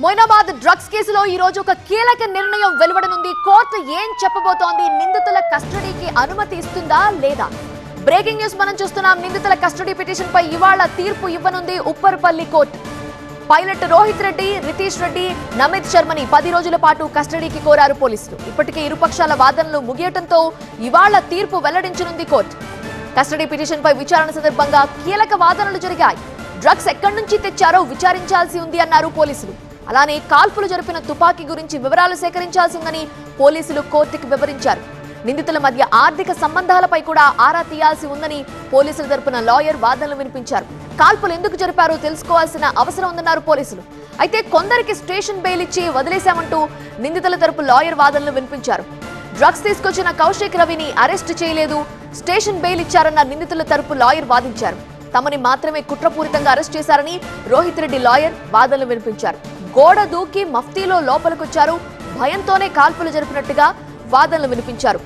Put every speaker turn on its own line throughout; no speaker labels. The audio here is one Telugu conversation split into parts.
మొయినాబాద్ డ్రగ్స్ కేసులో ఈ రోజు ఒక కీలక నిర్ణయం వెలువడనుంది. కోర్టు ఏం చెప్పబోతోంది? నిందితుల కస్టడీకి అనుమతి ఇస్తుందా లేదా? బ్రేకింగ్ న్యూస్ మనం చూస్తున్నాం. నిందితుల కస్టడీ పిటిషన్ పై ఇవాళ తీర్పు ఇవ్వనుంది ఉప్పర్పల్లి కోర్టు. పైలట్ రోహిత్ రెడ్డి, రితీష్ రెడ్డి, నమిత్ శర్మని 10 రోజుల పాటు కస్టడీకి కోరారు పోలీసులు. ఇప్పటికే ఇరుపక్షాల వాదనలు ముగియటంతో ఇవాళ తీర్పు వెల్లడించనుంది కోర్టు. కస్టడీ పిటిషన్ పై విచారణ సందర్భంగా కీలక వాదనలు జరిగాయి. డ్రగ్స్ ఎక్కడి నుంచి తెచ్చారో విచారించాల్సి ఉంది అన్నారు పోలీసులు. అలానే కాల్పులు జరిపిన తుపాకీ గురించి వివరాలు సేకరించాల్సి ఉందని పోలీసులు కోర్టుకు వివరించారు. నిందితుల మధ్య ఆర్థిక సంబంధాలపై కూడా ఆరా తీయాల్సి ఉందని పోలీసుల తరపున లాయర్ వాదనలు వినిపించారు. కాల్పులు ఎందుకు జరిపారో తెలుసుకోవాల్సిన అవసరం ఉందన్నారు పోలీసులు. అయితే కొందరికి స్టేషన్ బెయిల్ ఇచ్చి వదిలేశామంటూ నిందితుల తరపు లాయర్ వాదనలు వినిపించారు. డ్రగ్స్ తీసుకొచ్చిన కౌశిక్ రవిని అరెస్ట్ చేయలేదు, స్టేషన్ బెయిల్ ఇచ్చారన్న నిందితుల తరపు లాయర్ వాదించారు. తమని మాత్రమే కుట్రపూరితంగా అరెస్ట్ చేశారని రోహిత్ రెడ్డి లాయర్ వాదనలు వినిపించారు. గోడ దూకి మఫ్తీలో లోపలికొచ్చారు, భయంతోనే కాల్పులు జరిపినట్టుగా వాదనలు వినిపించారు.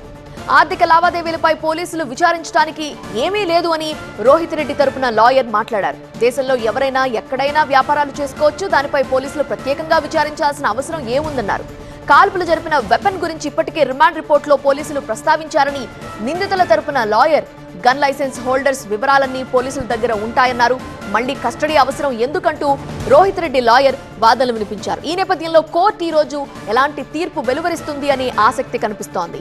ఆర్థిక లావాదేవీలపై పోలీసులు విచారించడానికి ఏమీ లేదు అని రోహిత్ రెడ్డి తరపున లాయర్ మాట్లాడారు. దేశంలో ఎవరైనా ఎక్కడైనా వ్యాపారాలు చేసుకోవచ్చు, దానిపై పోలీసులు ప్రత్యేకంగా విచారించాల్సిన అవసరం ఏముందన్నారు. కాల్పులు జరిపిన వెపన్ గురించి ఇప్పటికే రిమాండ్ రిపోర్టులో పోలీసులు ప్రస్తావించారని నిందితుల తరపున లాయర్ గన్ లైసెన్స్ హోల్డర్స్ వివరాలన్నీ పోలీసుల దగ్గర ఉంటాయన్నారు. మళ్లీ కస్టడీ అవసరం ఎందుకంటూ రోహిత్ రెడ్డి లాయర్ వాదనలు వినిపించారు. ఈ నేపథ్యంలో కోర్టు ఈ రోజు ఎలాంటి తీర్పు వెలువరిస్తుంది అనే ఆసక్తి కనిపిస్తోంది.